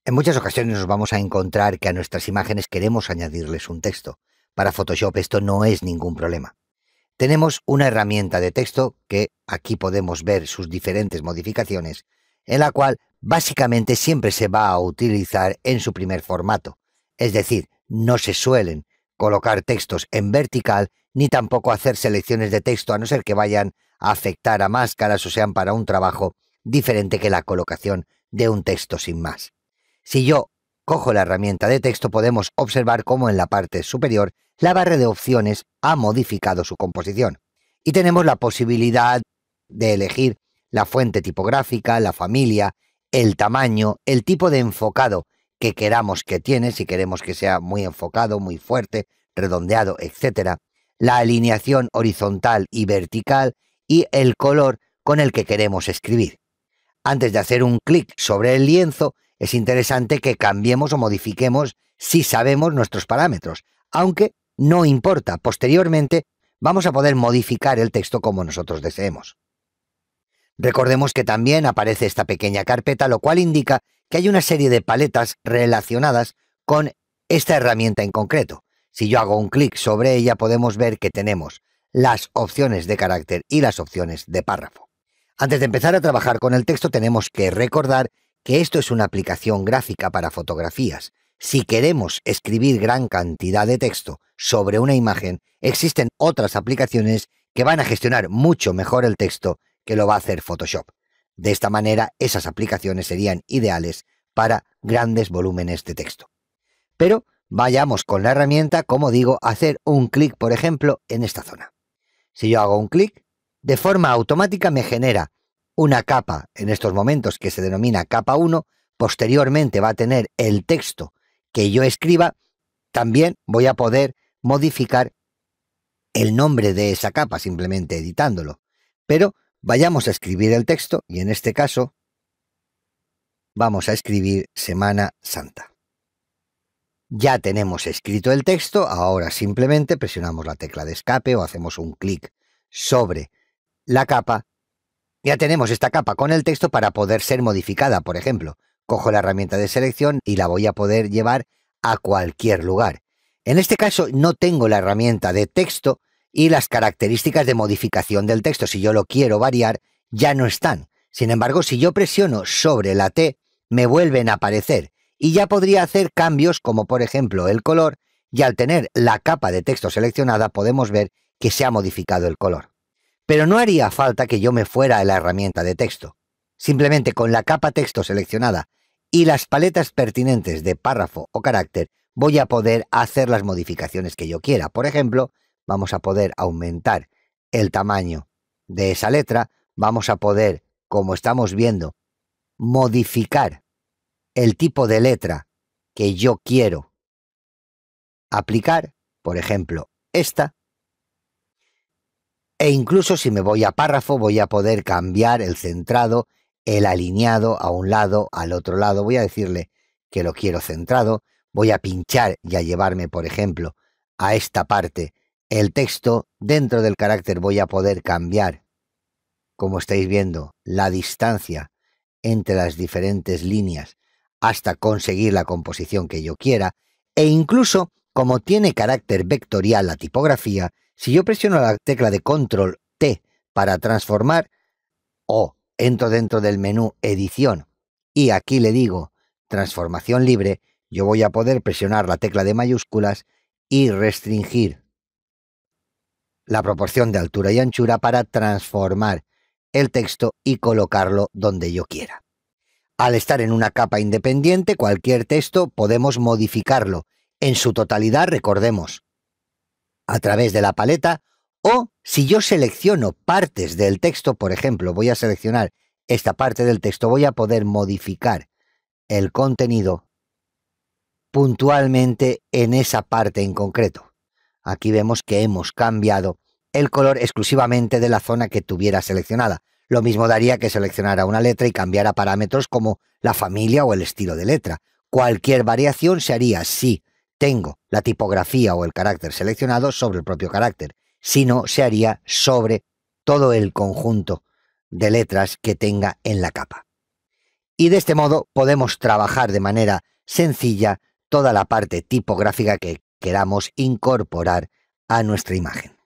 En muchas ocasiones nos vamos a encontrar que a nuestras imágenes queremos añadirles un texto. Para Photoshop esto no es ningún problema. Tenemos una herramienta de texto que aquí podemos ver sus diferentes modificaciones, en la cual básicamente siempre se va a utilizar en su primer formato. Es decir, no se suelen colocar textos en vertical ni tampoco hacer selecciones de texto a no ser que vayan a afectar a máscaras o sean para un trabajo diferente que la colocación de un texto sin más. Si yo cojo la herramienta de texto, podemos observar cómo en la parte superior la barra de opciones ha modificado su composición. Y tenemos la posibilidad de elegir la fuente tipográfica, la familia, el tamaño, el tipo de enfocado que queramos que tiene, si queremos que sea muy enfocado, muy fuerte, redondeado, etc. La alineación horizontal y vertical y el color con el que queremos escribir. Antes de hacer un clic sobre el lienzo, es interesante que cambiemos o modifiquemos si sabemos nuestros parámetros, aunque no importa, posteriormente vamos a poder modificar el texto como nosotros deseemos. Recordemos que también aparece esta pequeña carpeta, lo cual indica que hay una serie de paletas relacionadas con esta herramienta en concreto. Si yo hago un clic sobre ella, podemos ver que tenemos las opciones de carácter y las opciones de párrafo. Antes de empezar a trabajar con el texto, tenemos que recordar que esto es una aplicación gráfica para fotografías. Si queremos escribir gran cantidad de texto sobre una imagen, existen otras aplicaciones que van a gestionar mucho mejor el texto que lo va a hacer Photoshop. De esta manera, esas aplicaciones serían ideales para grandes volúmenes de texto. Pero vayamos con la herramienta, como digo, a hacer un clic, por ejemplo, en esta zona. Si yo hago un clic, de forma automática me genera una capa en estos momentos que se denomina capa 1, posteriormente va a tener el texto que yo escriba, también voy a poder modificar el nombre de esa capa simplemente editándolo. Pero vayamos a escribir el texto y en este caso vamos a escribir Semana Santa. Ya tenemos escrito el texto, ahora simplemente presionamos la tecla de escape o hacemos un clic sobre la capa. Ya tenemos esta capa con el texto para poder ser modificada. Por ejemplo, cojo la herramienta de selección y la voy a poder llevar a cualquier lugar. En este caso no tengo la herramienta de texto y las características de modificación del texto, si yo lo quiero variar, ya no están. Sin embargo, si yo presiono sobre la T, me vuelven a aparecer y ya podría hacer cambios como por ejemplo el color, y al tener la capa de texto seleccionada podemos ver que se ha modificado el color. Pero no haría falta que yo me fuera a la herramienta de texto. Simplemente con la capa texto seleccionada y las paletas pertinentes de párrafo o carácter voy a poder hacer las modificaciones que yo quiera. Por ejemplo, vamos a poder aumentar el tamaño de esa letra, vamos a poder, como estamos viendo, modificar el tipo de letra que yo quiero aplicar, por ejemplo, esta. E incluso si me voy a párrafo voy a poder cambiar el centrado, el alineado a un lado, al otro lado. Voy a decirle que lo quiero centrado. Voy a pinchar y a llevarme, por ejemplo, a esta parte el texto. Dentro del carácter voy a poder cambiar, como estáis viendo, la distancia entre las diferentes líneas hasta conseguir la composición que yo quiera. E incluso, como tiene carácter vectorial la tipografía, si yo presiono la tecla de Control T para transformar o entro dentro del menú Edición y aquí le digo Transformación libre, yo voy a poder presionar la tecla de mayúsculas y restringir la proporción de altura y anchura para transformar el texto y colocarlo donde yo quiera. Al estar en una capa independiente, cualquier texto podemos modificarlo en su totalidad, recordemos, a través de la paleta, o si yo selecciono partes del texto, por ejemplo, voy a seleccionar esta parte del texto, voy a poder modificar el contenido puntualmente en esa parte en concreto. Aquí vemos que hemos cambiado el color exclusivamente de la zona que tuviera seleccionada. Lo mismo daría que seleccionara una letra y cambiara parámetros como la familia o el estilo de letra. Cualquier variación se haría si tengo la tipografía o el carácter seleccionado sobre el propio carácter. Si no, se haría sobre todo el conjunto de letras que tenga en la capa. Y de este modo podemos trabajar de manera sencilla toda la parte tipográfica que queramos incorporar a nuestra imagen.